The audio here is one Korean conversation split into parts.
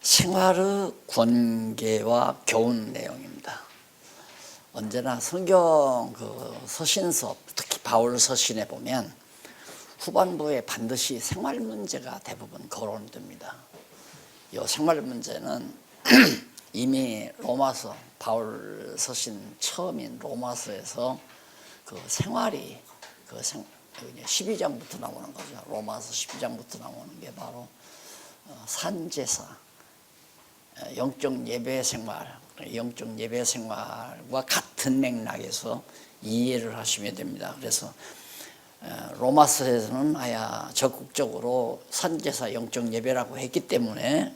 생활의 권계와 교훈 내용입니다. 언제나 성경 서신서, 특히 바울 서신에 보면 후반부에 반드시 생활 문제가 대부분 거론됩니다. 이 생활 문제는 이미 로마서, 바울 서신 처음인 로마서에서 그 생활이 12장부터 나오는 거죠. 로마서 12장부터 나오는 게 바로 산제사, 영적 예배 생활, 영적 예배 생활과 같은 맥락에서 이해를 하시면 됩니다. 그래서 로마서에서는 아야 적극적으로 산제사 영적 예배라고 했기 때문에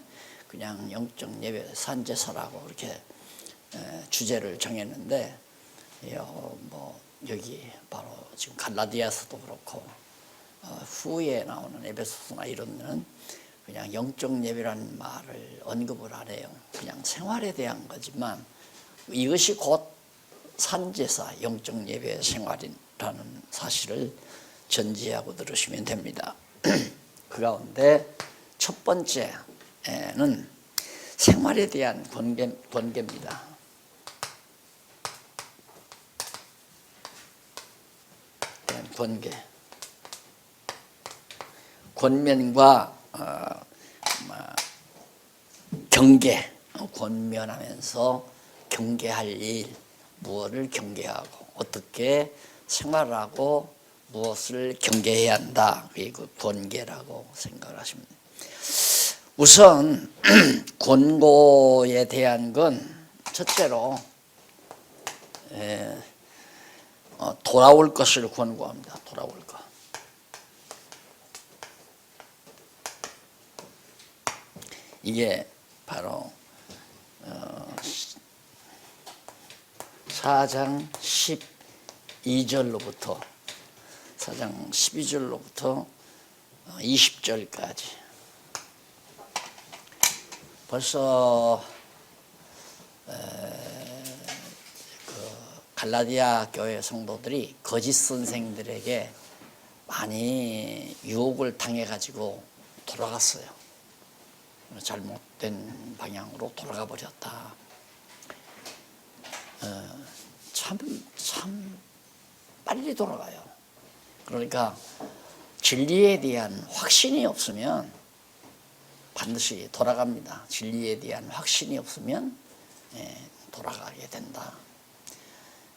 그냥 영적 예배 산제사라고 이렇게 주제를 정했는데, 여기 바로 지금 갈라디아서도 그렇고 후에 나오는 에베소서나 이런 데는 그냥 영적 예배라는 말을 언급을 안 해요. 그냥 생활에 대한 거지만 이것이 곧 산제사 영적 예배 생활이라는 사실을 전제하고 들으시면 됩니다. 그 가운데 첫 번째는 생활에 대한 권계입니다. 권계. 권면과 경계, 권면하면서 경계할 일, 무엇을 경계하고 어떻게 생활하고 무엇을 경계해야 한다. 그게 그 권계라고 생각을 하십니다. 우선 권고에 대한 건 첫째로 돌아올 것을 권고합니다. 돌아올 것. 이게 바로 4장 12절로부터 4장 12절로부터 20절까지 벌써 갈라디아 교회 성도들이 거짓 선생들에게 많이 유혹을 당해가지고 돌아갔어요. 잘못된 방향으로 돌아가 버렸다. 참 빨리 돌아가요. 그러니까 진리에 대한 확신이 없으면 반드시 돌아갑니다. 진리에 대한 확신이 없으면 돌아가게 된다.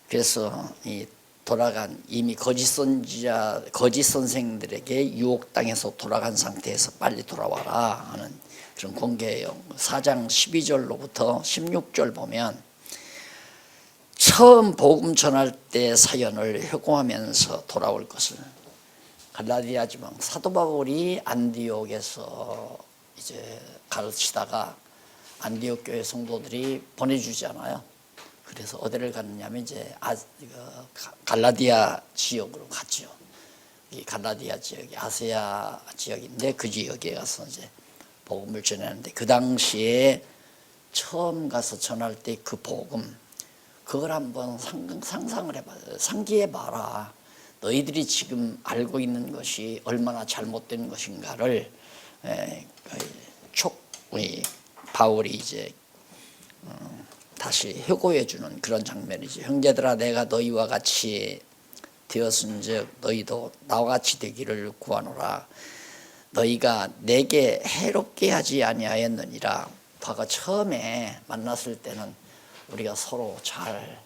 그래서 이 돌아간 이미 거짓 선생들에게 유혹당해서 돌아간 상태에서 빨리 돌아와라 하는 그런 권계예요. 4장 12절로부터 16절 보면 처음 복음 전할 때 사연을 회고하면서 돌아올 것을, 갈라디아 지방 사도 바울이 안디옥에서 이제 가르치다가 안디옥 교회 성도들이 보내주잖아요. 그래서 어디를 갔냐면 이제 갈라디아 지역으로 갔죠. 이 갈라디아 지역이 아세아 지역인데 그 지역에 가서 이제 복음을 전하는데, 그 당시에 처음 가서 전할 때 그 복음, 그걸 한번 상상을 해봐요. 상기해봐라. 너희들이 지금 알고 있는 것이 얼마나 잘못된 것인가를 바울이 이제 다시 회고해주는 그런 장면이죠. 형제들아, 내가 너희와 같이 되었은즉 너희도 나와 같이 되기를 구하노라. 너희가 내게 해롭게 하지 아니하였느니라. 과거 처음에 만났을 때는 우리가 서로 잘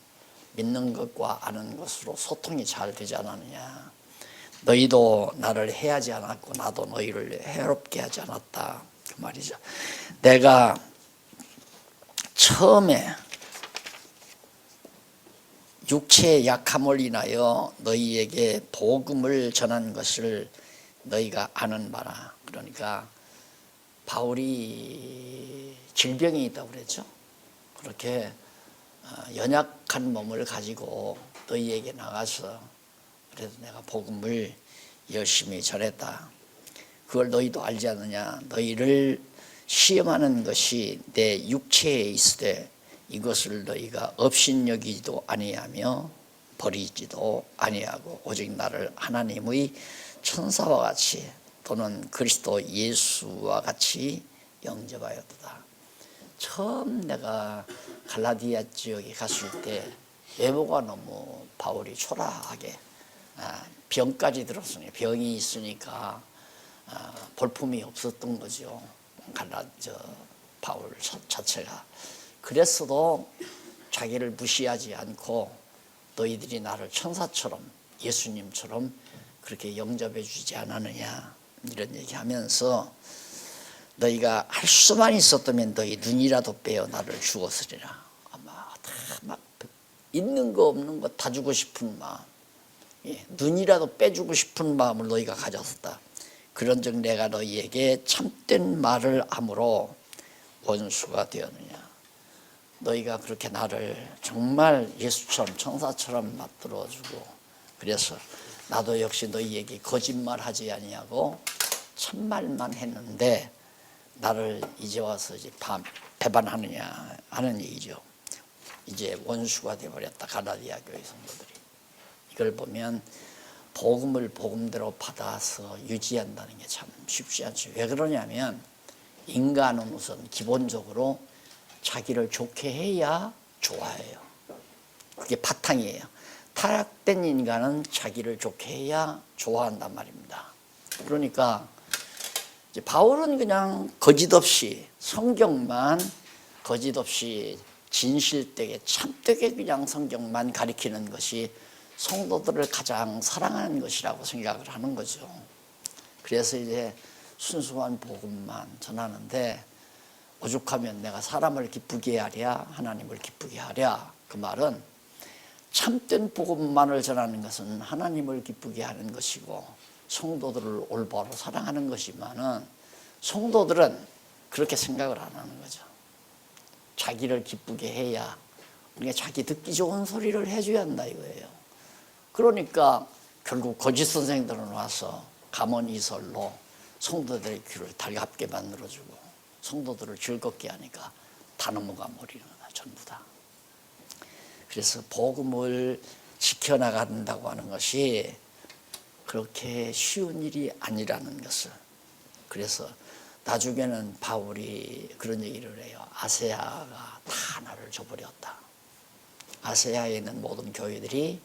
믿는 것과 아는 것으로 소통이 잘 되지 않았느냐. 너희도 나를 해하지 않았고 나도 너희를 해롭게 하지 않았다. 그 말이죠. 내가 처음에 육체의 약함을 인하여 너희에게 복음을 전한 것을 너희가 아는 바라. 그러니까 바울이 질병이 있다고 그랬죠. 그렇게 연약한 몸을 가지고 너희에게 나가서 그래서 내가 복음을 열심히 전했다. 그걸 너희도 알지 않느냐. 너희를 시험하는 것이 내 육체에 있으되 이것을 너희가 업신여기지도 아니하며 버리지도 아니하고 오직 나를 하나님의 천사와 같이 또는 그리스도 예수와 같이 영접하였도다. 처음 내가 갈라디아 지역에 갔을 때 외모가 너무 바울이 초라하게 병까지 들었으니 병이 있으니까 볼품이 없었던 거죠. 바울 자체가. 그랬어도 자기를 무시하지 않고 너희들이 나를 천사처럼 예수님처럼 그렇게 영접해 주지 않았느냐 이런 얘기하면서 너희가 할 수만 있었다면 너희 눈이라도 빼어 나를 죽었으리라. 아마 다 막 있는 거 없는 거 다 주고 싶은 마음, 눈이라도 빼주고 싶은 마음을 너희가 가졌었다. 그런즉 내가 너희에게 참된 말을 함으로 원수가 되었느냐. 너희가 그렇게 나를 정말 예수처럼 천사처럼 만들어주고 그래서 나도 역시 너희에게 거짓말하지 아니하고 참말만 했는데 나를 이제 와서 이제 배반하느냐 하는 얘기죠. 이제 원수가 되어버렸다. 갈라디아 교회 성도들이. 이걸 보면 복음을 복음대로 받아서 유지한다는 게 참 쉽지 않죠. 왜 그러냐면 인간은 우선 기본적으로 자기를 좋게 해야 좋아해요. 그게 바탕이에요. 타락된 인간은 자기를 좋게 해야 좋아한단 말입니다. 그러니까 이제 바울은 그냥 거짓없이 성경만 거짓없이 진실되게 참되게 그냥 성경만 가리키는 것이 성도들을 가장 사랑하는 것이라고 생각을 하는 거죠. 그래서 이제 순수한 복음만 전하는데 오죽하면 내가 사람을 기쁘게 하랴 하나님을 기쁘게 하랴. 그 말은 참된 복음만을 전하는 것은 하나님을 기쁘게 하는 것이고 성도들을 올바로 사랑하는 것이지만은 성도들은 그렇게 생각을 안 하는 거죠. 자기를 기쁘게 해야 우리가 자기 듣기 좋은 소리를 해줘야 한다 이거예요. 그러니까 결국 거짓 선생들은 와서 가문이설로 성도들의 귀를 달갑게 만들어주고 성도들을 즐겁게 하니까 다 넘어가 버리는 거다 전부 다. 그래서 복음을 지켜나간다고 하는 것이 그렇게 쉬운 일이 아니라는 것을. 그래서 나중에는 바울이 그런 얘기를 해요. 아세아가 다 나를 저버렸다. 아세아에 있는 모든 교회들이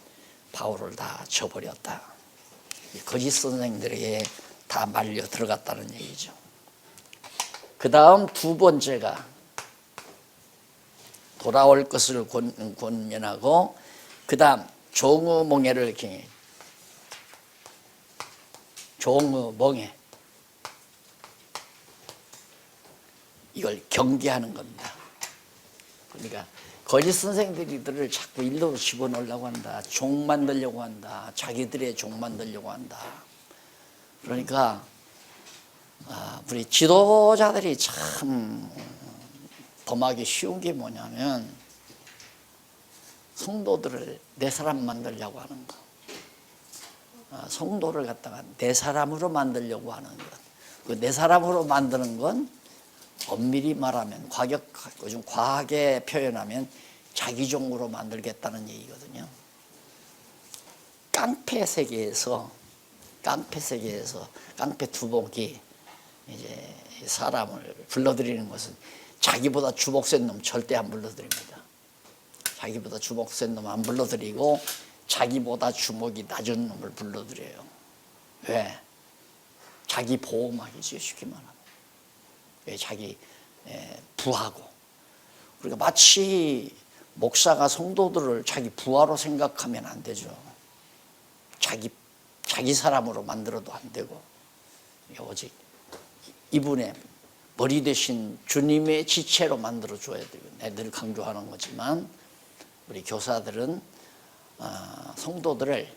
바울을 다 저버렸다. 거짓 선생들에게 다 말려 들어갔다는 얘기죠. 그 다음 두 번째가 돌아올 것을 권면하고 그 다음 종의몽해를 경해. 종의몽해. 이걸 경계하는 겁니다. 그러니까 거짓 선생들이 이들을 자꾸 일로 집어넣으려고 한다. 종 만들려고 한다. 자기들의 종 만들려고 한다. 그러니까 우리 지도자들이 참 범하기 쉬운 게 뭐냐면 성도들을 내 사람 만들려고 하는 거. 성도를 갖다가 내 사람으로 만들려고 하는 것. 그 내 사람으로 만드는 건 엄밀히 말하면 요즘 과하게 표현하면 자기종으로 만들겠다는 얘기거든요. 깡패 세계에서 깡패 두목이 이제 사람을 불러들이는 것은 자기보다 주먹 센 놈 절대 안 불러들입니다. 자기보다 주먹 센 놈 안 불러들이고 자기보다 주먹이 낮은 놈을 불러들여요. 왜? 자기 보호막이죠, 쉽게 말하면. 왜? 자기 부하고. 그러니까 마치 목사가 성도들을 자기 부하로 생각하면 안 되죠. 자기 사람으로 만들어도 안 되고 오직 이분의 머리 대신 주님의 지체로 만들어줘야 되고 늘 강조하는 거지만 우리 교사들은 성도들을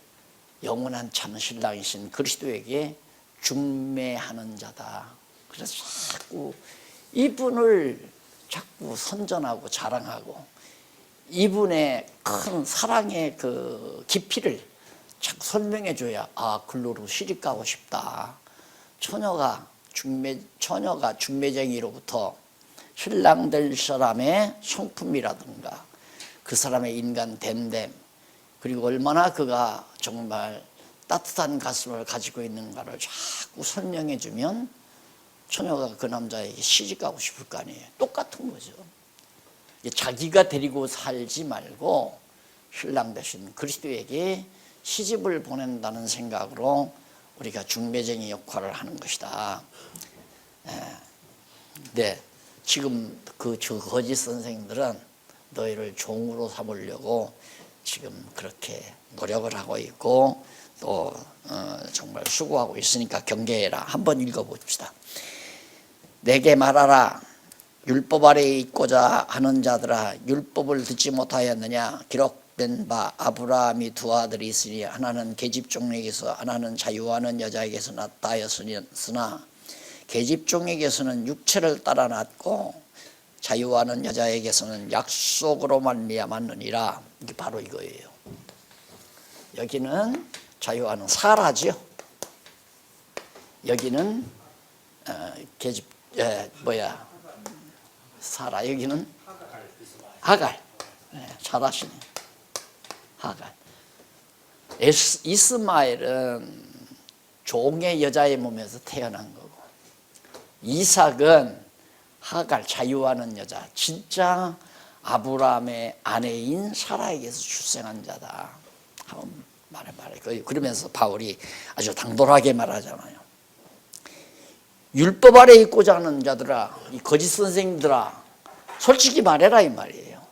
영원한 참 신랑이신 그리스도에게 중매하는 자다. 그래서 자꾸 이분을 자꾸 선전하고 자랑하고 이분의 큰 사랑의 그 깊이를 자꾸 설명해줘야 글로로 시집가고 싶다. 처녀가 중매쟁이로부터 신랑 될 사람의 성품이라든가 그 사람의 인간 됨됨 그리고 얼마나 그가 정말 따뜻한 가슴을 가지고 있는가를 자꾸 설명해주면 처녀가 그 남자에게 시집가고 싶을 거 아니에요. 똑같은 거죠. 자기가 데리고 살지 말고 신랑 대신 그리스도에게 시집을 보낸다는 생각으로 우리가 중매쟁이 역할을 하는 것이다. 네, 지금 저 거짓 선생들은 너희를 종으로 삼으려고 지금 그렇게 노력을 하고 있고 또 정말 수고하고 있으니까 경계해라. 한번 읽어봅시다. 내게 말하라. 율법 아래에 있고자 하는 자들아, 율법을 듣지 못하였느냐? 기록된 바 아브라함이 두 아들이 있으니 하나는 계집종에게서 하나는 자유하는 여자에게서 낳다 하였으나 계집종에게서는 육체를 따라 낳고 자유하는 여자에게서는 약속으로 말미암았느니라. 이게 바로 이거예요. 여기는 자유하는 사라죠. 여기는 사라. 여기는 하갈. 잘하시네. 하갈. 이스마엘은 종의 여자의 몸에서 태어난 거고, 이삭은 하갈, 자유하는 여자, 진짜 아브라함의 아내인 사라에게서 출생한 자다. 말해. 그러면서 바울이 아주 당돌하게 말하잖아요. 율법 아래 있고자 하는 자들아, 이 거짓 선생님들아, 솔직히 말해라 이 말이에요.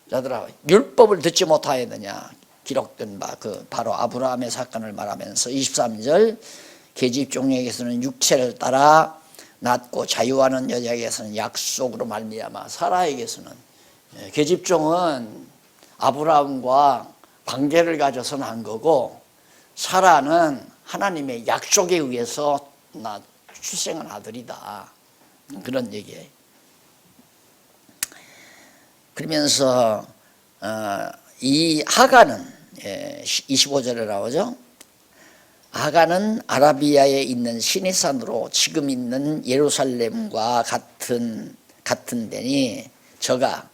자들아, 율법을 듣지 못하였느냐? 기록된 바 바로 아브라함의 사건을 말하면서 23절, 계집종에게서는 육체를 따라 낳고 자유하는 여자에게서는 약속으로 말미암아. 사라에게서는, 계집종은 아브라함과 관계를 가져서 난 거고, 사라는 하나님의 약속에 의해서 출생한 아들이다. 그런 얘기예요. 그러면서 이 하가는 25절에 나오죠. 하가는 아라비아에 있는 시내산으로 지금 있는 예루살렘과 같은 데니 저가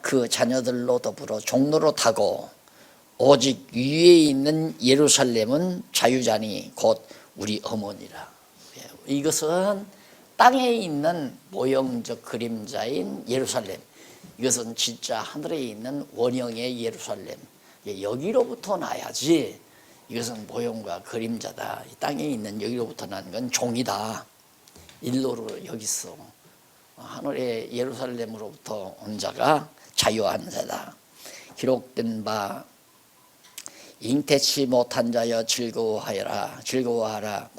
그 자녀들로 더불어 종로로 타고 오직 위에 있는 예루살렘은 자유자니 곧 우리 어머니라. 이것은 땅에 있는 모형적 그림자인 예루살렘, 이것은 진짜 하늘에 있는 원형의 예루살렘, 여기로부터 나야지 이것은 모형과 그림자다. 이 땅에 있는 여기로부터 난 건 종이다. 일로로 여기서 하늘의 예루살렘으로부터 온 자가 자유한 자다. 기록된 바 잉태치 못한 자여 즐거워하라.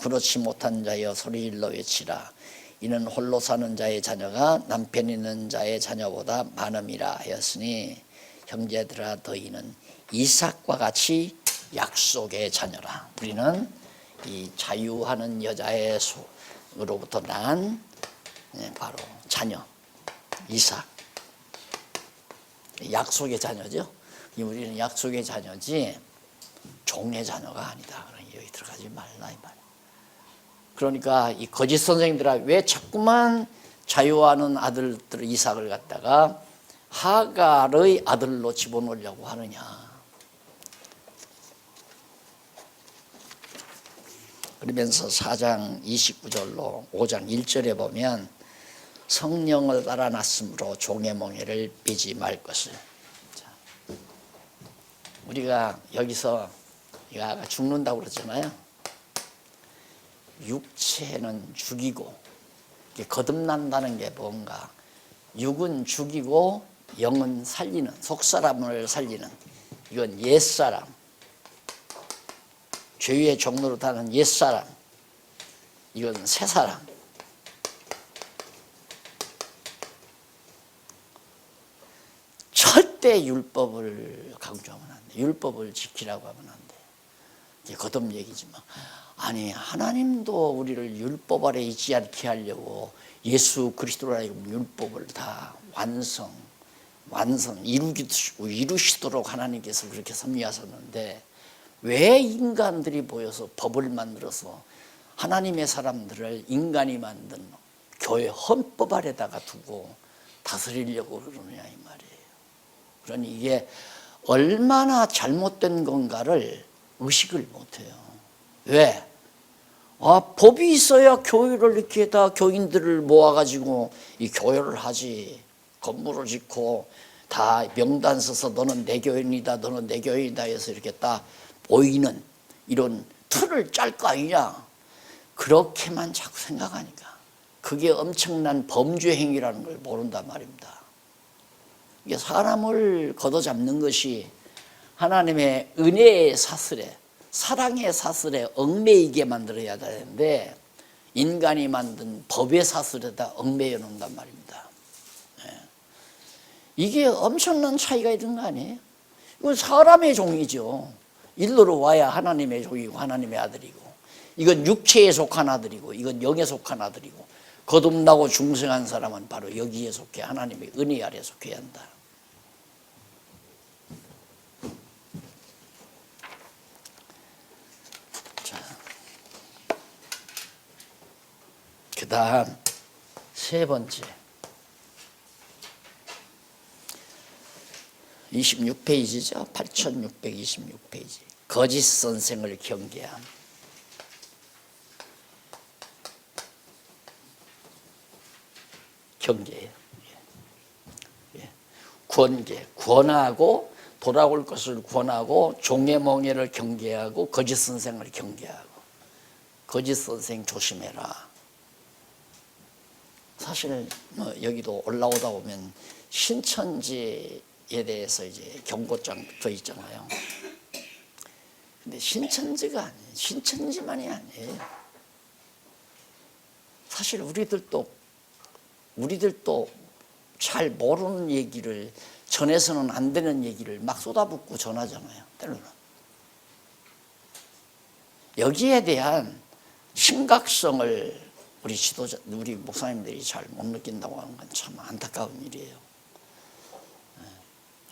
그렇지 못한 자여 소리질러 외치라. 이는 홀로 사는 자의 자녀가 남편 있는 자의 자녀보다 많음이라 하였으니 형제들아, 너희는 이삭과 같이 약속의 자녀라. 우리는 이 자유하는 여자로부터 난 바로 자녀 이삭, 약속의 자녀죠. 우리는 약속의 자녀지 종의 자녀가 아니다. 여기 들어가지 말라 이 말. 그러니까 이 거짓 선생님들아, 왜 자꾸만 자유하는 아들들 이삭을 갖다가 하갈의 아들로 집어넣으려고 하느냐. 그러면서 4장 29절로 5장 1절에 보면 성령을 따라 났으므로 종의 멍에를 삐지 말 것을. 우리가 여기서 아까 죽는다고 그러잖아요. 육체는 죽이고 거듭난다는 게 뭔가, 육은 죽이고 영은 살리는, 속사람을 살리는, 이건 옛사람, 죄의 종로로 타는 옛사람, 이건 새사람. 절대 율법을 강조하면 안 돼. 율법을 지키라고 하면 안 돼. 이게 거듭 얘기지만, 아니 하나님도 우리를 율법 아래 있지 않게 하려고 예수 그리스도로 하여금 율법을 다 완성 이루시도록 하나님께서 그렇게 섭리하셨는데, 왜 인간들이 보여서 법을 만들어서 하나님의 사람들을 인간이 만든 교회 헌법 아래다가 두고 다스리려고 그러느냐 이 말이에요. 그러니 이게 얼마나 잘못된 건가를 의식을 못해요. 왜? 법이 있어야 교회를 이렇게 다 교인들을 모아가지고 이 교회를 하지. 건물을 짓고 다 명단 써서 너는 내 교인이다, 너는 내 교인이다 해서 이렇게 딱 보이는 이런 틀을 짤 거 아니냐. 그렇게만 자꾸 생각하니까 그게 엄청난 범죄 행위라는 걸 모른단 말입니다. 이게 사람을 걷어잡는 것이 하나님의 은혜의 사슬에, 사랑의 사슬에 얽매이게 만들어야 되는데 인간이 만든 법의 사슬에다 얽매여 놓는단 말입니다. 이게 엄청난 차이가 있는 거 아니에요? 이건 사람의 종이죠. 일로로 와야 하나님의 종이고 하나님의 아들이고, 이건 육체에 속한 아들이고 이건 영에 속한 아들이고, 거듭나고 중생한 사람은 바로 여기에 속해 하나님의 은혜 아래 속해야 한다. 자, 그 다음 세 번째 26페이지죠. 8626페이지. 거짓 선생을 경계함. 경계예요. 권계, 권하고 돌아올 것을 권하고 종의 멍에를 경계하고 거짓 선생을 경계하고. 거짓 선생 조심해라. 사실 여기도 올라오다 보면 신천지에 대해서 이제 경고장 붙어 있잖아요. 근데 신천지가 아니에요. 신천지만이 아니에요. 사실 우리들도 잘 모르는 얘기를, 전해서는 안 되는 얘기를 막 쏟아붓고 전하잖아요. 때로는. 여기에 대한 심각성을 우리 지도자, 우리 목사님들이 잘 못 느낀다고 하는 건 참 안타까운 일이에요.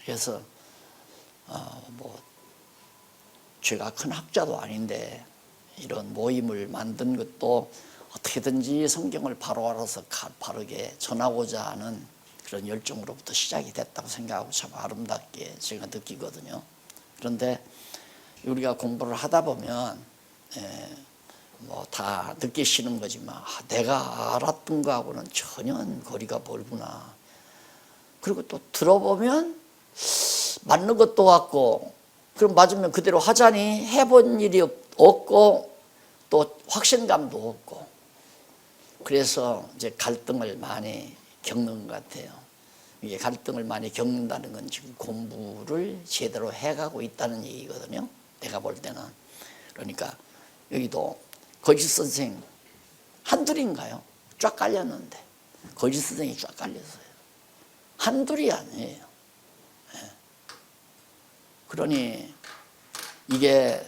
그래서 제가 큰 학자도 아닌데 이런 모임을 만든 것도 어떻게든지 성경을 바로 알아서 바르게 전하고자 하는 그런 열정으로부터 시작이 됐다고 생각하고 참 아름답게 제가 느끼거든요. 그런데 우리가 공부를 하다 보면 다 느끼시는 거지만 내가 알았던 거하고는 전혀 거리가 멀구나. 그리고 또 들어보면 맞는 것도 같고, 그럼 맞으면 그대로 하자니 해본 일이 없고 또 확신감도 없고, 그래서 이제 갈등을 많이 겪는 것 같아요. 이게 갈등을 많이 겪는다는 건 지금 공부를 제대로 해가고 있다는 얘기거든요. 내가 볼 때는. 그러니까 여기도 거짓 선생 한둘인가요? 쫙 깔렸는데 거짓 선생이 쫙 깔렸어요. 한둘이 아니에요. 그러니 이게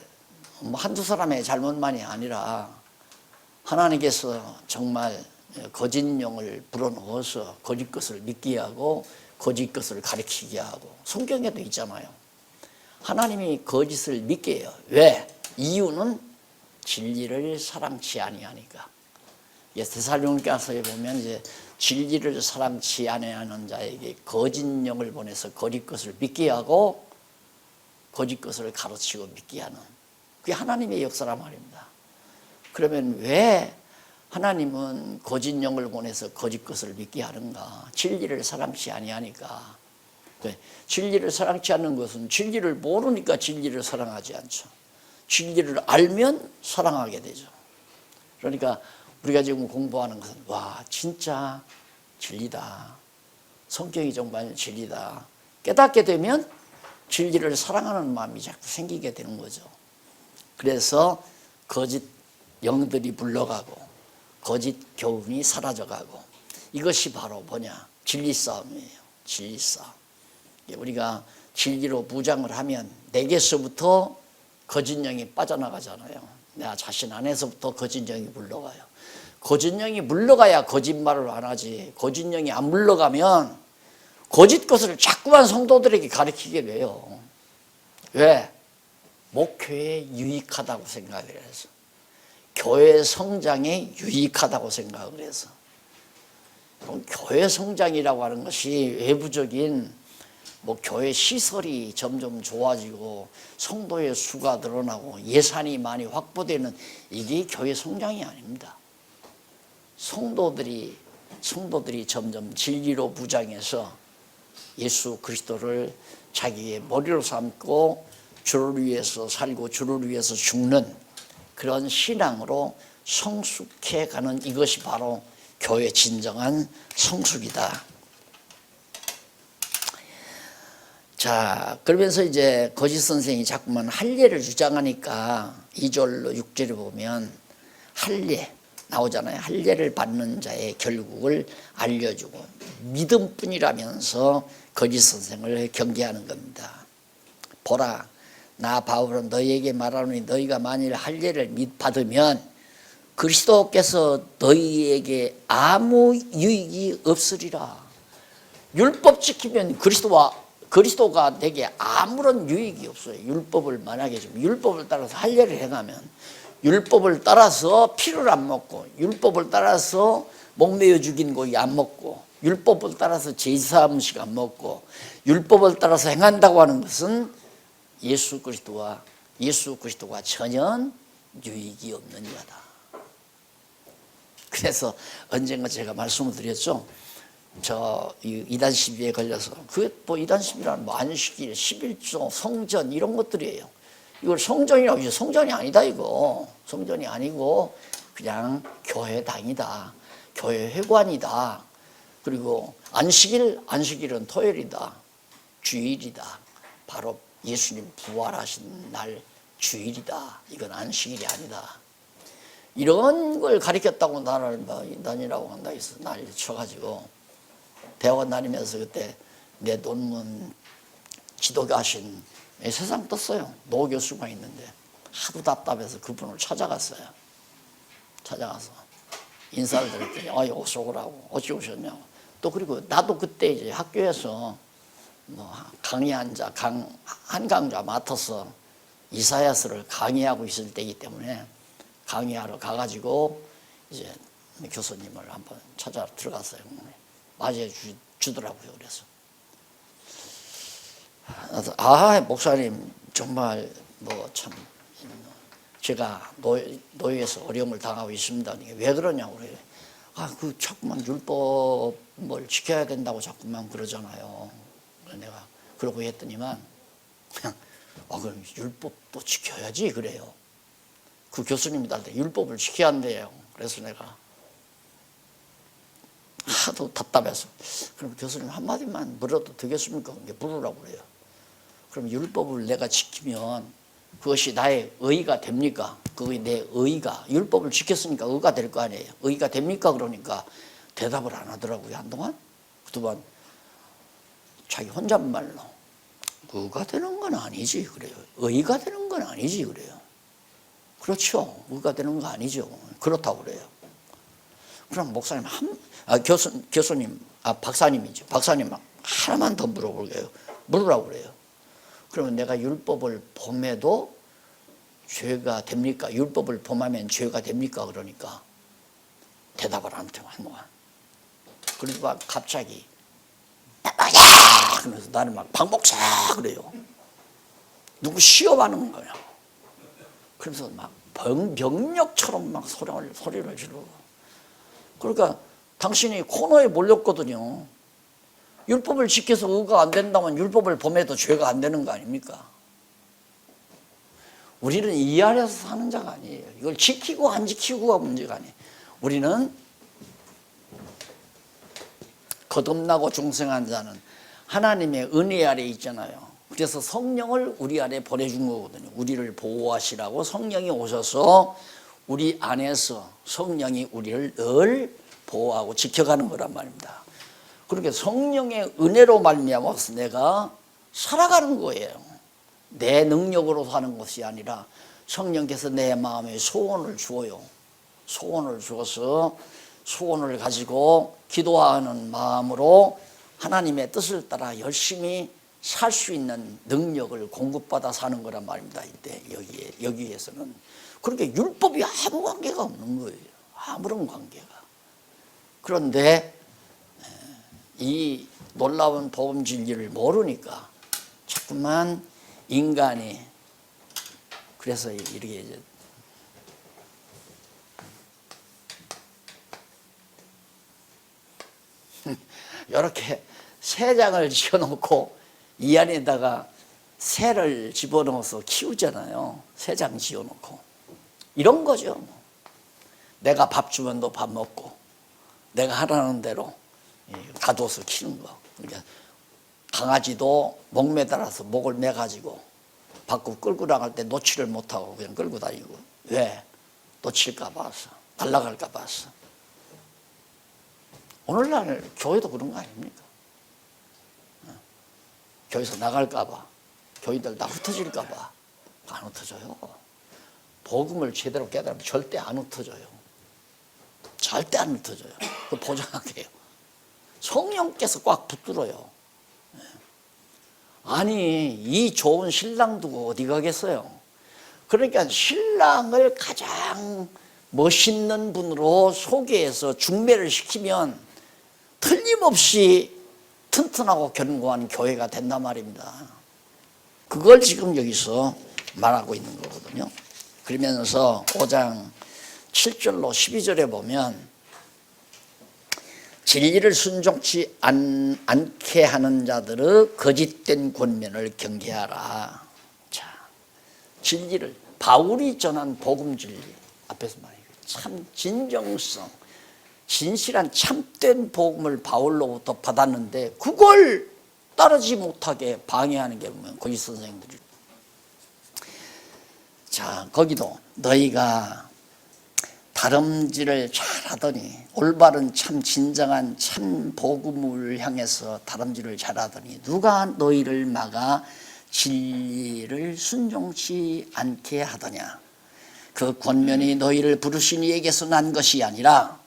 한두 사람의 잘못만이 아니라 하나님께서 정말 거짓 영을 불어넣어서 거짓 것을 믿게 하고 거짓 것을 가르치게 하고, 성경에도 있잖아요. 하나님이 거짓을 믿게 해요. 왜? 이유는 진리를 사랑치 아니하니까. 데살로니가서에 보면 이제 진리를 사랑치 아니하는 자에게 거짓 영을 보내서 거짓 것을 믿게 하고 거짓 것을 가르치고 믿게 하는, 그게 하나님의 역사란 말입니다. 그러면 왜 하나님은 거짓 영을 보내서 거짓 것을 믿게 하는가? 진리를 사랑치 아니하니까. 진리를 사랑치 않는 것은 진리를 모르니까 진리를 사랑하지 않죠. 진리를 알면 사랑하게 되죠. 그러니까 우리가 지금 공부하는 것은 와, 진짜 진리다. 성경이 정말 진리다. 깨닫게 되면 진리를 사랑하는 마음이 자꾸 생기게 되는 거죠. 그래서 거짓 영들이 물러가고 거짓 교훈이 사라져가고, 이것이 바로 뭐냐? 진리 싸움이에요. 진리 싸움. 우리가 진리로 무장을 하면 내게서부터 거짓 영이 빠져나가잖아요. 내 자신 안에서부터 거짓 영이 물러가요. 거짓 영이 물러가야 거짓말을 안 하지. 거짓 영이 안 물러가면 거짓 것을 자꾸만 성도들에게 가르치게 돼요. 왜? 목회에 유익하다고 생각을 해서, 교회 성장에 유익하다고 생각을 해서. 교회 성장이라고 하는 것이 외부적인 뭐 교회 시설이 점점 좋아지고 성도의 수가 늘어나고 예산이 많이 확보되는 이게 교회 성장이 아닙니다. 성도들이 점점 진리로 무장해서 예수 그리스도를 자기의 머리로 삼고 주를 위해서 살고 주를 위해서 죽는 그런 신앙으로 성숙해 가는 이것이 바로 교회의 진정한 성숙이다. 자, 그러면서 이제 거짓 선생이 자꾸만 할례를 주장하니까 2절로 6절에 보면 할례 나오잖아요. 할례를 받는 자의 결국을 알려주고 믿음뿐이라면서 거짓 선생을 경계하는 겁니다. 보라, 나 바울은 너희에게 말하노니 너희가 만일 할례를 받으면 그리스도께서 너희에게 아무 유익이 없으리라. 율법 지키면 그리스도가 내게 아무런 유익이 없어요. 율법을 만약에 좀 율법을 따라서 할례를 행하면 율법을 따라서 피를 안 먹고 율법을 따라서 목매어 죽인 고기 안 먹고 율법을 따라서 제사 음식 안 먹고 율법을 따라서 행한다고 하는 것은 예수 그리스도와 전혀 유익이 없는 자다. 그래서 언젠가 제가 말씀을 드렸죠. 저 이단 시비에 걸려서 그게 뭐 이단 시비라는 뭐 안식일, 11조, 성전 이런 것들이에요. 이걸 성전이라고 해서 성전이 아니다 이거. 성전이 아니고 그냥 교회당이다. 교회 회관이다. 그리고 안식일은 토요일이다. 주일이다. 바로 예수님 부활하신 날 주일이다. 이건 안식일이 아니다. 이런 걸 가르쳤다고 나를 이단이라고 한다 해서 난리 쳐가지고 대학원 다니면서 그때 내 논문 지도하신 세상 떴어요. 노 교수가 있는데 하도 답답해서 그분을 찾아갔어요. 찾아가서 인사를 드렸더니 어서 오라고. 어찌 오셨냐고. 또 그리고 나도 그때 이제 학교에서 뭐 강의한 자, 한 강좌 맡아서 이사야서를 강의하고 있을 때이기 때문에 강의하러 가가지고 이제 교수님을 한번 찾아 들어갔어요. 맞이해 주더라고요. 그래서 목사님 정말 뭐 참 제가 노예에서 어려움을 당하고 있습니다. 왜 그러냐고 그래요. 그 자꾸만 율법을 지켜야 된다고 자꾸만 그러잖아요. 내가 그러고 했더니만 그냥 그럼 율법도 지켜야지 그래요. 그 교수님이 나한테 율법을 지켜야 한대요. 그래서 내가 하도 답답해서 그럼 교수님 한마디만 물어도 되겠습니까? 물으라고 그래요. 그럼 율법을 내가 지키면 그것이 나의 의의가 됩니까? 그게 내 의의가 율법을 지켰으니까 의가 될 거 아니에요. 의의가 됩니까? 그러니까 대답을 안 하더라고요. 한동안. 그동안 자기 혼잣말로 의가 되는 건 아니지 그래요. 의의가 되는 건 아니지 그래요. 그렇죠. 의가 되는 거 아니죠. 그렇다고 그래요. 그럼 목사님 교수님 박사님이죠. 박사님 하나만 더 물으라고 그래요. 그러면 내가 율법을 범해도 죄가 됩니까? 율법을 범하면 죄가 됩니까? 그러니까 대답을 안 해요. 한동안. 그래서 막 갑자기 그러면서 나는 막 방목사 그래요. 누구 시험하는 거야. 그래서 막 병력처럼 막 소리를 지르고. 그러니까 당신이 코너에 몰렸거든요. 율법을 지켜서 의가 안 된다면 율법을 범해도 죄가 안 되는 거 아닙니까? 우리는 이 아래서 사는 자가 아니에요. 이걸 지키고 안 지키고가 문제가 아니에요. 우리는 거듭나고 중생한 자는 하나님의 은혜 아래 있잖아요. 그래서 성령을 우리 안에 보내준 거거든요. 우리를 보호하시라고 성령이 오셔서 우리 안에서 성령이 우리를 늘 보호하고 지켜가는 거란 말입니다. 그렇게 성령의 은혜로 말미암아서 내가 살아가는 거예요. 내 능력으로 사는 것이 아니라 성령께서 내 마음에 소원을 주어요. 소원을 주어서 소원을 가지고 기도하는 마음으로 하나님의 뜻을 따라 열심히 살 수 있는 능력을 공급받아 사는 거란 말입니다. 이때 여기에서는 그렇게 율법이 아무 관계가 없는 거예요. 아무런 관계가. 그런데 이 놀라운 복음 진리를 모르니까 자꾸만 인간이 그래서 이렇게 이제 이렇게 새 장을 지어놓고 이 안에다가 새를 집어넣어서 키우잖아요. 새 장 지어놓고 이런 거죠. 내가 밥 주면 너 밥 먹고 내가 하라는 대로 가둬서 키우는 거. 그러니까 강아지도 목 매달아서 목을 매가지고 밖으로 끌고 나갈 때 놓지를 못하고 그냥 끌고 다니고. 왜? 놓칠까 봐서, 날아갈까 봐서. 오늘날 교회도 그런 거 아닙니까? 교회에서 나갈까 봐, 교인들 다 흩어질까 봐. 안 흩어져요. 복음을 제대로 깨달으면 절대 안 흩어져요. 절대 안 흩어져요. 그 보장할게요. 성령께서 꽉 붙들어요. 아니 이 좋은 신랑 두고 어디 가겠어요? 그러니까 신랑을 가장 멋있는 분으로 소개해서 중매를 시키면 틀림없이 튼튼하고 견고한 교회가 된단 말입니다. 그걸 지금 여기서 말하고 있는 거거든요. 그러면서 5장 7절로 12절에 보면 진리를 순종치 않게 하는 자들의 거짓된 권면을 경계하라. 자, 진리를 바울이 전한 복음 진리 앞에서 말해요. 참 진정성, 진실한 참된 복음을 바울로부터 받았는데 그걸 따르지 못하게 방해하는 게 보면 거짓 선생님들이. 자, 거기도 너희가 다름질을 잘하더니 올바른 참 진정한 참 복음을 향해서 다름질을 잘하더니 누가 너희를 막아 진리를 순종치 않게 하더냐. 그 권면이 너희를 부르신 이에게서 난 것이 아니라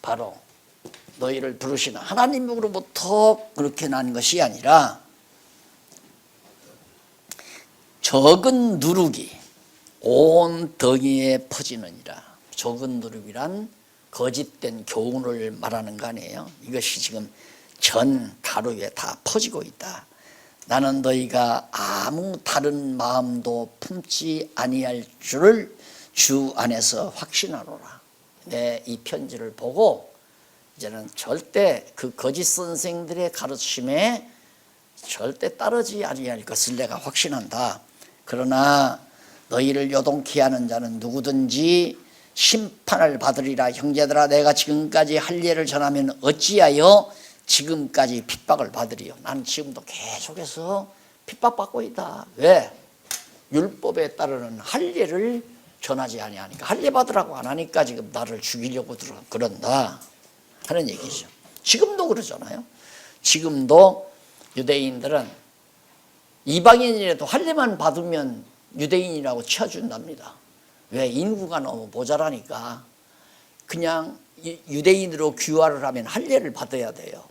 바로 너희를 부르시는 하나님으로부터 그렇게 난 것이 아니라 적은 누룩이 온 덩이에 퍼지느니라. 적은 누룩이란 거짓된 교훈을 말하는 거 아니에요. 이것이 지금 전 가루에 다 퍼지고 있다. 나는 너희가 아무 다른 마음도 품지 아니할 줄을 주 안에서 확신하노라. 내 이 편지를 보고 이제는 절대 그 거짓 선생들의 가르침에 절대 따르지 아니할 것을 내가 확신한다. 그러나 너희를 요동케 하는 자는 누구든지 심판을 받으리라. 형제들아, 내가 지금까지 할례를 전하면 어찌하여 지금까지 핍박을 받으리요. 나는 지금도 계속해서 핍박받고 있다. 왜? 율법에 따르는 할례를 전하지 아니하니까. 할례 받으라고 안 하니까 지금 나를 죽이려고 그런다 하는 얘기죠. 지금도 그러잖아요. 지금도 유대인들은 이방인이라도 할례만 받으면 유대인이라고 치워준답니다. 왜? 인구가 너무 모자라니까 그냥 유대인으로 귀화를 하면 할례를 받아야 돼요.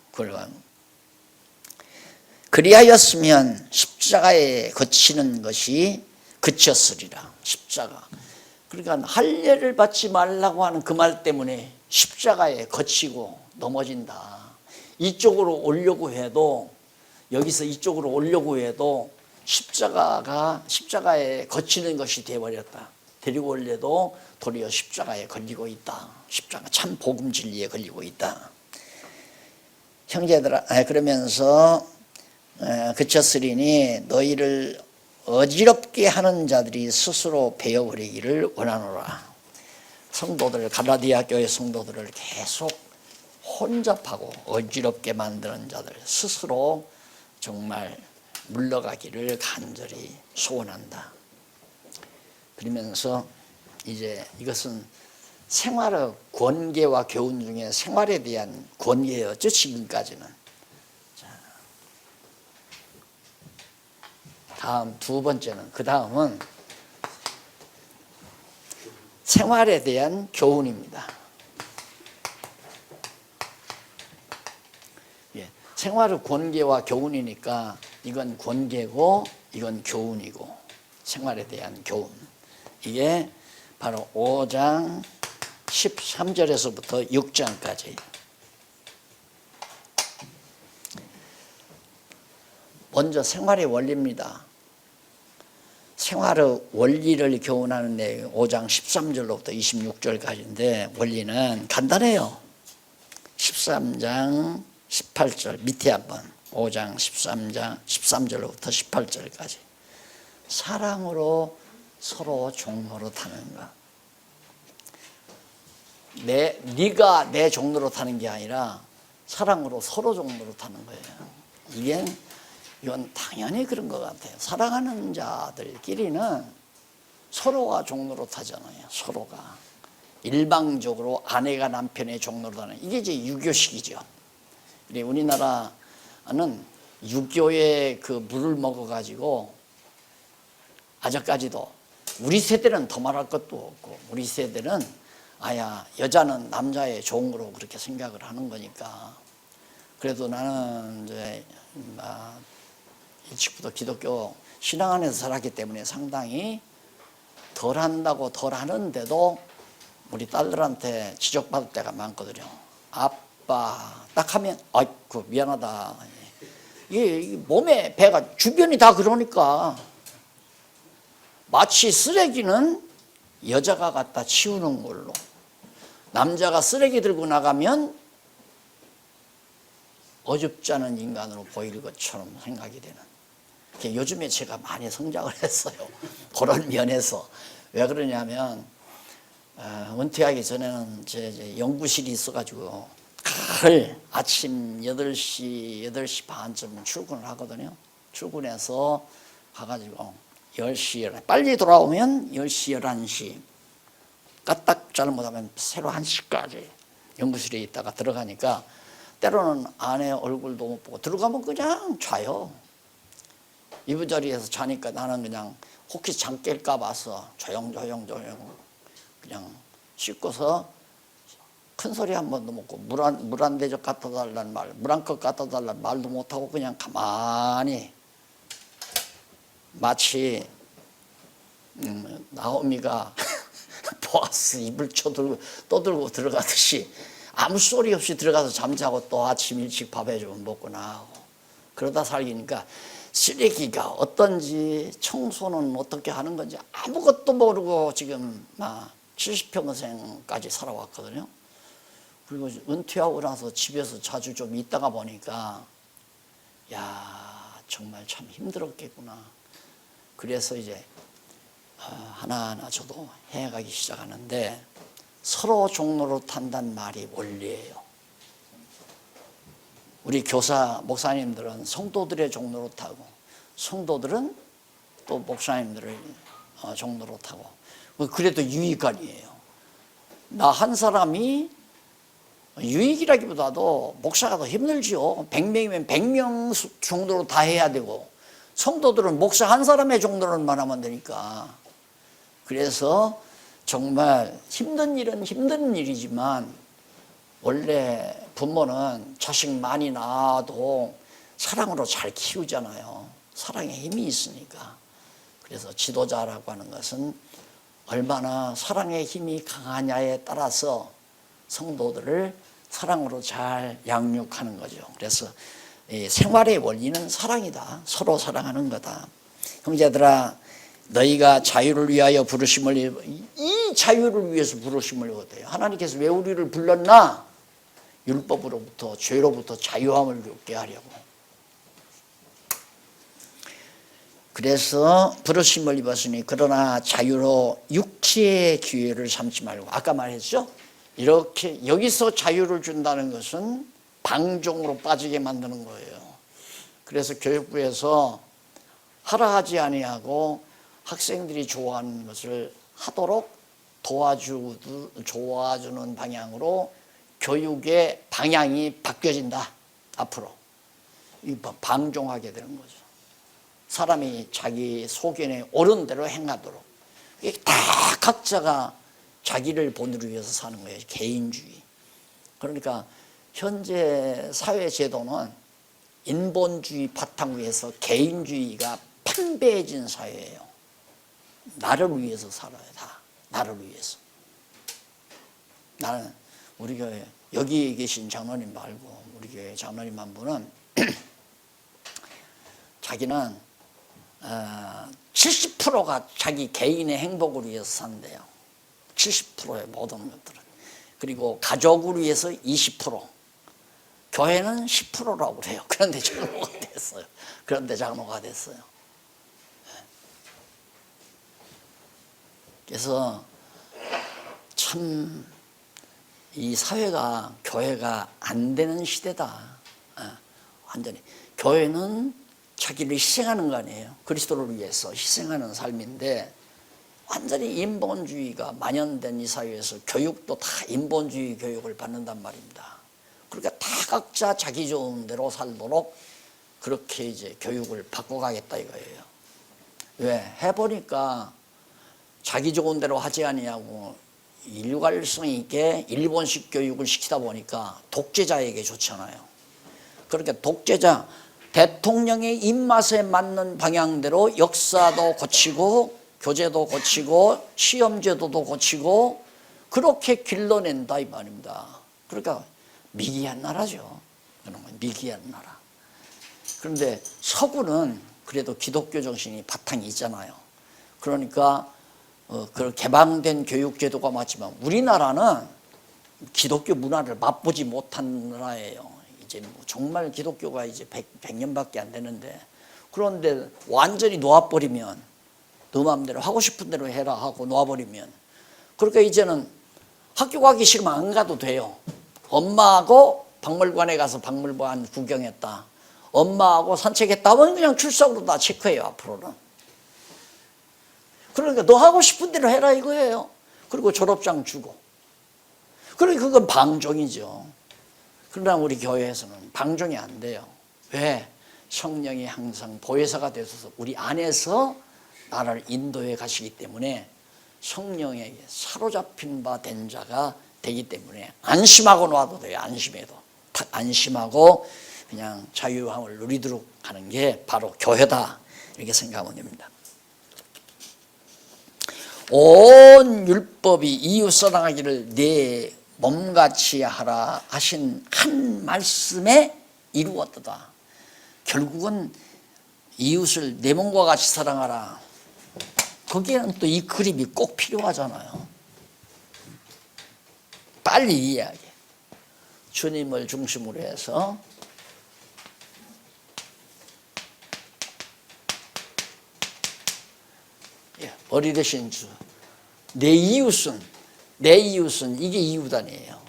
그리하였으면 십자가에 거치는 것이 그쳤으리라. 십자가. 그러니까 할례를 받지 말라고 하는 그 말 때문에 십자가에 거치고 넘어진다. 이쪽으로 오려고 해도 여기서 이쪽으로 오려고 해도 십자가에 거치는 것이 되어버렸다. 데리고 올려도 도리어 십자가에 걸리고 있다. 십자가 참 복음 진리에 걸리고 있다. 형제들아, 그러면서 그쳤으리니 너희를 어지럽게 하는 자들이 스스로 베어버리기를 원하노라. 성도들, 갈라디아 교회 성도들을 계속 혼잡하고 어지럽게 만드는 자들 스스로 정말 물러가기를 간절히 소원한다. 그러면서 이제 이것은 생활의 권계와 교훈 중에 생활에 대한 권계였죠. 지금까지는. 자, 다음 두 번째는, 그 다음은 생활에 대한 교훈입니다. 예, 생활의 권계와 교훈이니까 이건 권계고 이건 교훈이고 생활에 대한 교훈. 이게 바로 5장 13절에서부터 6장까지. 먼저 생활의 원리입니다. 생활의 원리를 교훈하는 내용 5장 13절로부터 26절까지인데 원리는 간단해요. 13장 18절 밑에 한번 5장 13절로부터 18절까지 사랑으로 서로 종로로 타는 것. 네가 내 종로로 타는 게 아니라 사랑으로 서로 종로로 타는 거예요. 이건 당연히 그런 것 같아요. 사랑하는 자들끼리는 서로가 종로로 타잖아요. 서로가 일방적으로 아내가 남편의 종로로 타는 이게 이제 유교식이죠. 우리나라는 유교의 그 물을 먹어가지고 아직까지도 우리 세대는 더 말할 것도 없고 우리 세대는 여자는 남자의 종으로 그렇게 생각을 하는 거니까. 그래도 나는 이제 일찍부터 기독교 신앙 안에서 살았기 때문에 상당히 덜 한다고 덜 하는데도 우리 딸들한테 지적받을 때가 많거든요. 아빠 딱 하면 아이고 미안하다. 이게 몸에 배가 주변이 다 그러니까 마치 쓰레기는 여자가 갖다 치우는 걸로 남자가 쓰레기 들고 나가면 어줍지 않은 인간으로 보일 것처럼 생각이 되는. 요즘에 제가 많이 성장을 했어요. 그런 면에서. 왜 그러냐면 은퇴하기 전에는 제 연구실이 있어가지고 늘 아침 8시 반쯤 출근을 하거든요. 출근해서 가가지고 10시, 빨리 돌아오면 10시, 11시 까딱 잘못하면 새로 1시까지 연구실에 있다가 들어가니까 때로는 아내 얼굴도 못 보고 들어가면 그냥 자요. 이부자리에서 자니까 나는 그냥 혹시 잠 깰까 봐서 조용 그냥 씻고서 큰 소리 한 번도 못고 물 한 대접 갖다 달라는 말, 물 한 컵 갖다 달라는 말도 못하고 그냥 가만히 마치 나오미가 보아스 입을 떠들고 들어가듯이 아무 소리 없이 들어가서 잠자고 또 아침 일찍 밥 해주면 먹고 나가고 그러다 살기니까 쓰레기가 어떤지 청소는 어떻게 하는 건지 아무것도 모르고 지금 70평생까지 살아왔거든요. 그리고 은퇴하고 나서 집에서 자주 좀 있다가 보니까 정말 참 힘들었겠구나. 그래서 이제 하나하나 저도 해가기 시작하는데 서로 종로로 탄다는 말이 원리예요. 우리 교사 목사님들은 성도들의 종로로 타고 성도들은 또 목사님들의 종로로 타고 그래도 유익관이에요. 나 한 사람이 유익이라기보다도 목사가 더 힘들지요. 100명이면 100명 정도로 다 해야 되고 성도들은 목사 한 사람의 정도로만 하면 되니까. 그래서 정말 힘든 일은 힘든 일이지만 원래 부모는 자식 많이 낳아도 사랑으로 잘 키우잖아요. 사랑의 힘이 있으니까. 그래서 지도자라고 하는 것은 얼마나 사랑의 힘이 강하냐에 따라서 성도들을 사랑으로 잘 양육하는 거죠. 그래서 생활의 원리는 사랑이다. 서로 사랑하는 거다. 형제들아, 너희가 자유를 위하여 부르심을 이 자유를 위해서 부르심을 얻어요. 하나님께서 왜 우리를 불렀나? 율법으로부터 죄로부터 자유함을 얻게 하려고. 그래서 부르심을 입었으니 그러나 자유로 육체의 기회를 삼지 말고 아까 말했죠? 이렇게 여기서 자유를 준다는 것은 방종으로 빠지게 만드는 거예요. 그래서 교육부에서 하라 하지 아니하고 학생들이 좋아하는 것을 하도록 도와주는 방향으로 교육의 방향이 바뀌어진다. 앞으로 방종하게 되는 거죠. 사람이 자기 소견에 옳은 대로 행하도록. 이게 다 각자가 자기를 본으로 위해서 사는 거예요. 개인주의. 그러니까 현재 사회 제도는 인본주의 바탕 위에서 개인주의가 팽배해진 사회예요. 나를 위해서 살아요. 다 나를 위해서. 나는 우리 교회 여기 계신 장로님 말고 우리 교회 장로님 한 분은 자기는 70%가 자기 개인의 행복을 위해서 산대요. 70%의 모든 것들은. 그리고 가족을 위해서 20%, 교회는 10%라고 그래요. 그런데 장로가 됐어요. 그런데 장로가 됐어요. 그래서 참 이 사회가, 교회가 안 되는 시대다. 완전히 교회는 자기를 희생하는 거 아니에요. 그리스도를 위해서 희생하는 삶인데 완전히 인본주의가 만연된 이 사회에서 교육도 다 인본주의 교육을 받는단 말입니다. 그러니까 다 각자 자기 좋은 대로 살도록 그렇게 이제 교육을 바꿔가겠다 이거예요. 왜? 해보니까 자기 좋은 대로 하지 아니하고 일관성 있게 일본식 교육을 시키다 보니까 독재자에게 좋잖아요. 그러니까 독재자, 대통령의 입맛에 맞는 방향대로 역사도 고치고 교재도 고치고 시험제도도 고치고 그렇게 길러낸다 이 말입니다. 그러니까 미개한 나라죠. 그런 건 미개한 나라. 그런데 서구는 그래도 기독교 정신이 바탕이 있잖아요. 그러니까 그 개방된 교육제도가 맞지만 우리나라는 기독교 문화를 맛보지 못한 나라예요. 이제 뭐 정말 기독교가 이제 100년밖에 안 되는데 그런데 완전히 놓아버리면 너 마음대로 하고 싶은 대로 해라 하고 놓아버리면 그러니까 이제는 학교 가기 싫으면 안 가도 돼요. 엄마하고 박물관에 가서 박물관 구경했다. 엄마하고 산책했다 하면 그냥 출석으로 다 체크해요 앞으로는. 그러니까 너 하고 싶은 대로 해라 이거예요. 그리고 졸업장 주고. 그러니까 그건 방종이죠. 그러나 우리 교회에서는 방종이 안 돼요. 왜? 성령이 항상 보혜사가 되셔서 우리 안에서 나를 인도해 가시기 때문에 성령에게 사로잡힌 바 된 자가 되기 때문에 안심하고 놔도 돼요. 안심해도. 안심하고 그냥 자유함을 누리도록 하는 게 바로 교회다. 이렇게 생각하면 됩니다. 온 율법이 이웃 사랑하기를 내 몸같이 하라 하신 한 말씀에 이루었다. 결국은 이웃을 내 몸과 같이 사랑하라. 거기에는 또 이 그림이 꼭 필요하잖아요. 빨리 이해하게. 주님을 중심으로 해서 어리 되신 주, 내 이웃은 이게 이웃 아니에요.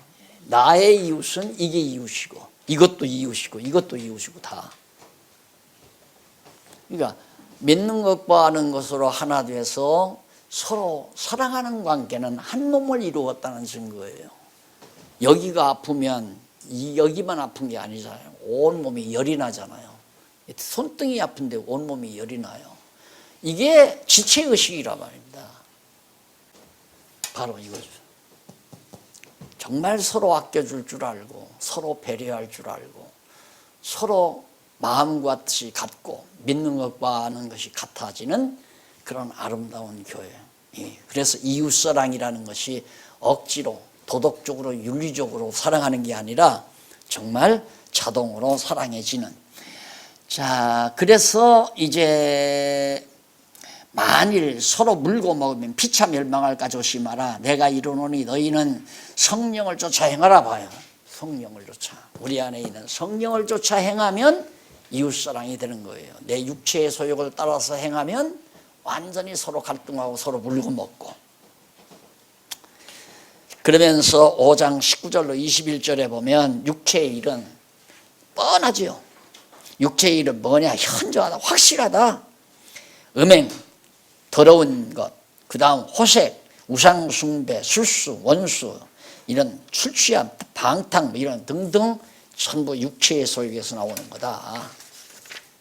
나의 이웃은 이게 이웃이고 이것도 이웃이고 이것도 이웃이고 다. 그러니까 믿는 것과 아는 것으로 하나 돼서 서로 사랑하는 관계는 한 몸을 이루었다는 증거예요. 여기가 아프면 여기만 아픈 게 아니잖아요. 온 몸이 열이 나잖아요. 손등이 아픈데 온 몸이 열이 나요. 이게 지체의식이란 말입니다. 바로 이거죠. 정말 서로 아껴줄 줄 알고 서로 배려할 줄 알고 서로 마음과 뜻이 같고 믿는 것과 아는 것이 같아지는 그런 아름다운 교회. 그래서 이웃사랑이라는 것이 억지로 도덕적으로 윤리적으로 사랑하는 게 아니라 정말 자동으로 사랑해지는. 자, 그래서 이제 만일 서로 물고 먹으면 피차 멸망할까 조심하라. 내가 이르노니 너희는 성령을 쫓아 행하라 봐요. 성령을 쫓아. 우리 안에 있는 성령을 쫓아 행하면 이웃사랑이 되는 거예요. 내 육체의 소욕을 따라서 행하면 완전히 서로 갈등하고 서로 물고 먹고. 그러면서 5장 19절로 21절에 보면 육체의 일은 뻔하지요. 육체의 일은 뭐냐? 현저하다, 확실하다. 음행, 더러운 것, 그 다음 호색, 우상숭배, 술수, 원수, 이런 술취함, 방탕 이런 등등 전부 육체의 소욕에서 나오는 거다.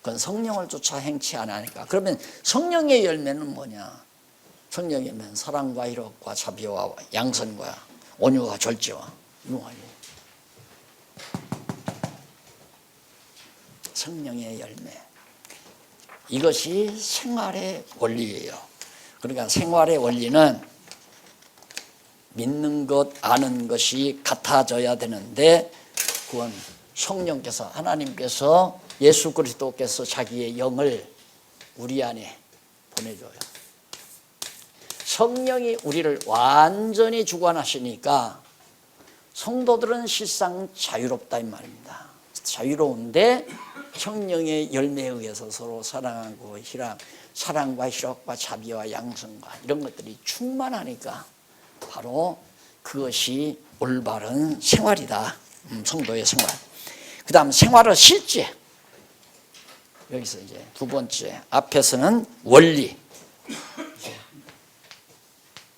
그건 성령을 쫓아 행치 않으니까. 그러면 성령의 열매는 뭐냐? 성령의 열매는 사랑과 희락과 자비와 양선과 온유와 절제와 융화예요. 성령의 열매. 이것이 생활의 원리예요. 그러니까 생활의 원리는 믿는 것, 아는 것이 같아져야 되는데 그건 성령께서 하나님께서 예수 그리스도께서 자기의 영을 우리 안에 보내줘요. 성령이 우리를 완전히 주관하시니까 성도들은 실상 자유롭다 이 말입니다. 자유로운데 성령의 열매에 의해서 서로 사랑하고 사랑과 희락과 자비와 양성과 이런 것들이 충만하니까 바로 그것이 올바른 생활이다. 성도의 생활. 그 다음 생활의 실제. 여기서 이제 두 번째, 앞에서는 원리.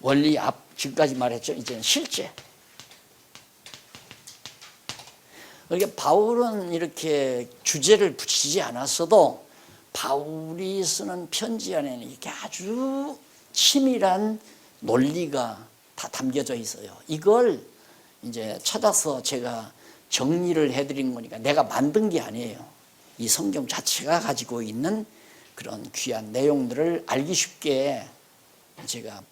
원리 지금까지 말했죠. 이제는 실제. 그러니까 바울은 이렇게 주제를 붙이지 않았어도 바울이 쓰는 편지 안에는 이렇게 아주 치밀한 논리가 다 담겨져 있어요. 이걸 이제 찾아서 제가 정리를 해드린 거니까 내가 만든 게 아니에요. 이 성경 자체가 가지고 있는 그런 귀한 내용들을 알기 쉽게 제가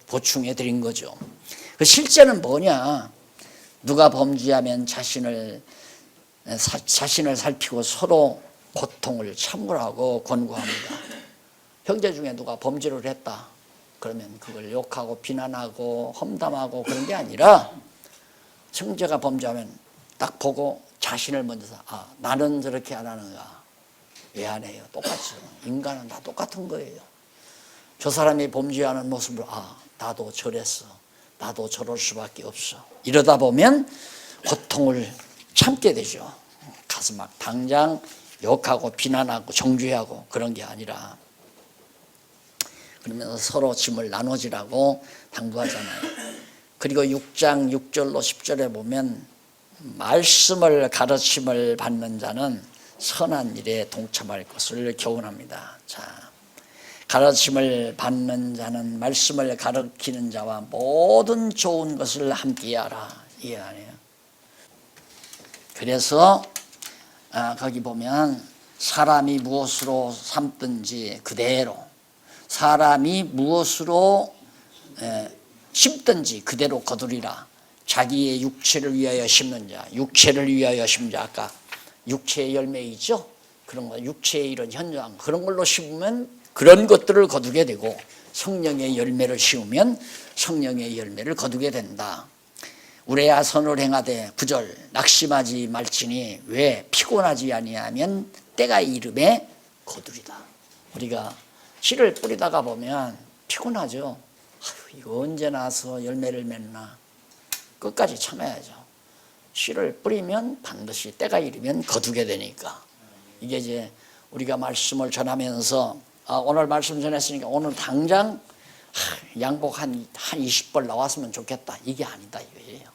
보충해 드린 거죠. 그 실제는 뭐냐? 누가 범죄하면 자신을 살피고 서로 고통을 참으라고 권고합니다. 형제 중에 누가 범죄를 했다. 그러면 그걸 욕하고 비난하고 험담하고 그런 게 아니라 형제가 범죄하면 딱 보고 자신을 먼저 나는 저렇게 안 하는가? 왜 안 해요? 똑같죠. 인간은 다 똑같은 거예요. 저 사람이 범죄하는 모습을 나도 저랬어. 나도 저럴 수밖에 없어. 이러다 보면 고통을 참게 되죠. 가서 막 당장 욕하고 비난하고 정죄하고 그런 게 아니라 그러면서 서로 짐을 나눠지라고 당부하잖아요. 그리고 6장 6절로 10절에 보면 말씀을 가르침을 받는 자는 선한 일에 동참할 것을 교훈합니다. 자, 가르침을 받는 자는 말씀을 가르치는 자와 모든 좋은 것을 함께하라. 이해 아니에요? 그래서 거기 보면 사람이 무엇으로 삼든지 그대로 사람이 무엇으로 심든지 그대로 거두리라. 자기의 육체를 위하여 심는 자, 육체를 위하여 심는 자, 아까 육체의 열매이죠. 그런 거, 육체의 이런 현상 그런 걸로 심으면 그런 것들을 거두게 되고 성령의 열매를 심으면 성령의 열매를 거두게 된다. 우레야 선을 행하되 9절 낙심하지 말지니 왜 피곤하지 아니하면 때가 이름에 거두리다. 우리가 씨를 뿌리다가 보면 피곤하죠. 이거 언제 나서 열매를 맺나. 끝까지 참아야죠. 씨를 뿌리면 반드시 때가 이르면 거두게 되니까. 이게 이제 우리가 말씀을 전하면서 오늘 말씀 전했으니까 오늘 당장 양복 한 20벌 나왔으면 좋겠다. 이게 아니다 이거예요.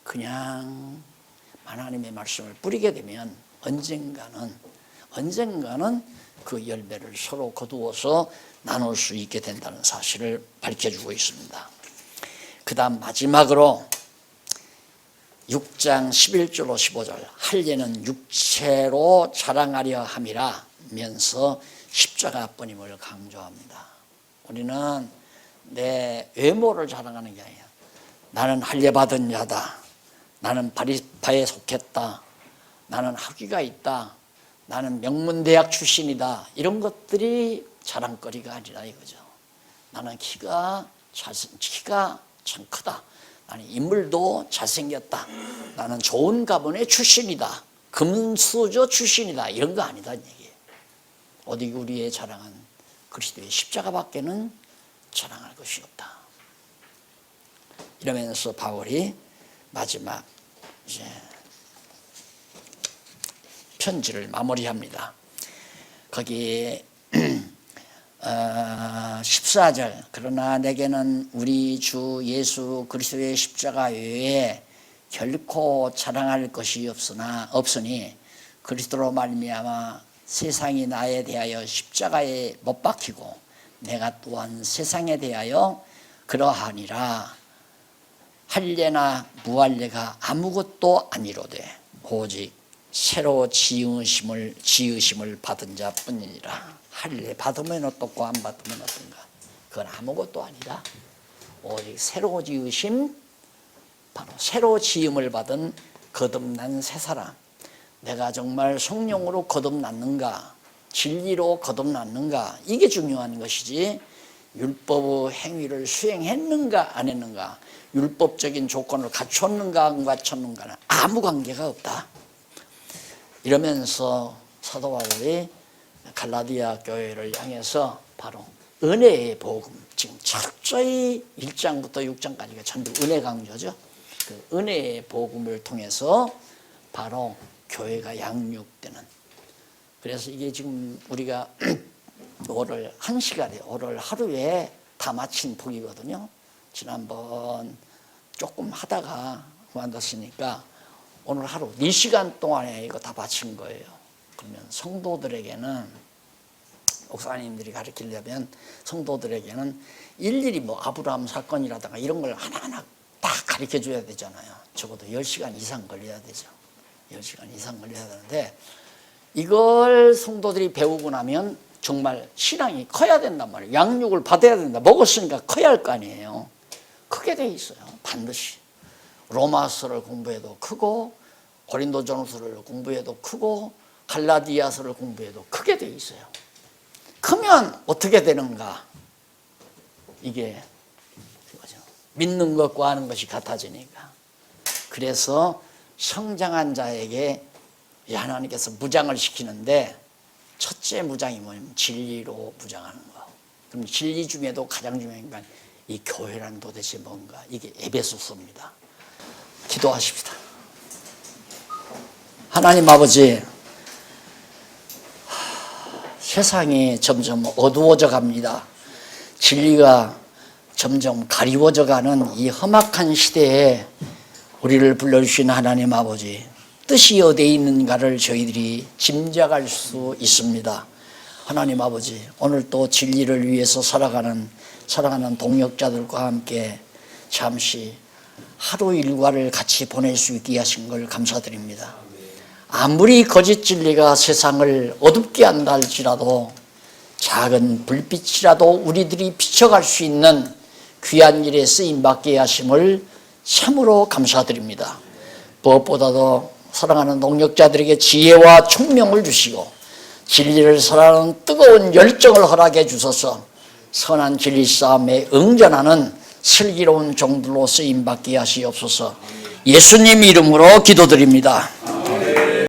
그냥 하나님의 말씀을 뿌리게 되면 언젠가는 그 열매를 서로 거두어서 나눌 수 있게 된다는 사실을 밝혀주고 있습니다. 그 다음 마지막으로 6장 11절로 15절 할례는 육체로 자랑하려 함이라 면서 십자가 뿐임을 강조합니다. 우리는 내 외모를 자랑하는 게 아니야. 나는 할례 받은 자다. 나는 바리파에 속했다. 나는 학위가 있다. 나는 명문대학 출신이다. 이런 것들이 자랑거리가 아니라 이거죠. 나는 키가 참 크다. 나는 인물도 잘생겼다. 나는 좋은 가문의 출신이다. 금수저 출신이다. 이런 거 아니다 얘기예요. 어디 우리의 자랑은 그리스도의 십자가밖에는 자랑할 것이 없다. 이러면서 바울이 마지막 이제 편지를 마무리합니다. 거기 14절 그러나 내게는 우리 주 예수 그리스도의 십자가 외에 결코 자랑할 것이 없으니 그리스도로 말미암아 세상이 나에 대하여 십자가에 못 박히고 내가 또한 세상에 대하여 그러하니라. 할례나 무할례가 아무것도 아니로되 오직 새로 지으심을 받은 자뿐이니라. 할례 받으면 어떻고 안 받으면 어떤가? 그건 아무것도 아니다. 오직 새로 지으심, 바로 새로 지음을 받은 거듭난 새 사람. 내가 정말 성령으로 거듭났는가, 진리로 거듭났는가, 이게 중요한 것이지 율법의 행위를 수행했는가 안 했는가, 율법적인 조건을 갖췄는가 안 갖췄는가는 아무 관계가 없다. 이러면서 사도 바울이 갈라디아 교회를 향해서 바로 은혜의 복음, 지금 철저히 1장부터 6장까지가 전부 은혜 강조죠. 그 은혜의 복음을 통해서 바로 교회가 양육되는. 그래서 이게 지금 우리가 오늘 한 시간에, 오늘 하루에 다 마친 복이거든요. 지난번 조금 하다가 그만뒀으니까 오늘 하루 4시간 동안에 이거 다 바친 거예요. 그러면 성도들에게는, 목사님들이 가르치려면 성도들에게는 일일이 뭐 아브라함 사건이라든가 이런 걸 하나하나 다 가르쳐 줘야 되잖아요. 적어도 10시간 이상 걸려야 되죠. 10시간 이상 걸려야 되는데 이걸 성도들이 배우고 나면 정말 신앙이 커야 된단 말이에요. 양육을 받아야 된다. 먹었으니까 커야 할 거 아니에요. 크게 돼 있어요. 반드시. 로마서를 공부해도 크고, 고린도전서를 공부해도 크고, 갈라디아서를 공부해도 크게 돼 있어요. 크면 어떻게 되는가? 이게 믿는 것과 하는 것이 같아지니까. 그래서 성장한 자에게 하나님께서 무장을 시키는데, 첫째 무장이 뭐냐면 진리로 무장하는 거. 그럼 진리 중에도 가장 중요한 건 이 교회란 도대체 뭔가, 이게 에베소서입니다. 기도하십시다. 하나님 아버지, 세상이 점점 어두워져 갑니다. 진리가 점점 가리워져 가는 이 험악한 시대에 우리를 불러주신 하나님 아버지, 뜻이 어디에 있는가를 저희들이 짐작할 수 있습니다. 하나님 아버지, 오늘 또 진리를 위해서 살아가는 동역자들과 함께 잠시 하루 일과를 같이 보낼 수 있게 하신 걸 감사드립니다. 아무리 거짓 진리가 세상을 어둡게 한다 할지라도 작은 불빛이라도 우리들이 비춰갈 수 있는 귀한 일에 쓰임받게 하심을 참으로 감사드립니다. 무엇보다도 사랑하는 동역자들에게 지혜와 총명을 주시고 진리를 사랑하는 뜨거운 열정을 허락해 주셔서 선한 진리 싸움에 응전하는 슬기로운 종들로 쓰임받게 하시옵소서. 예수님 이름으로 기도드립니다.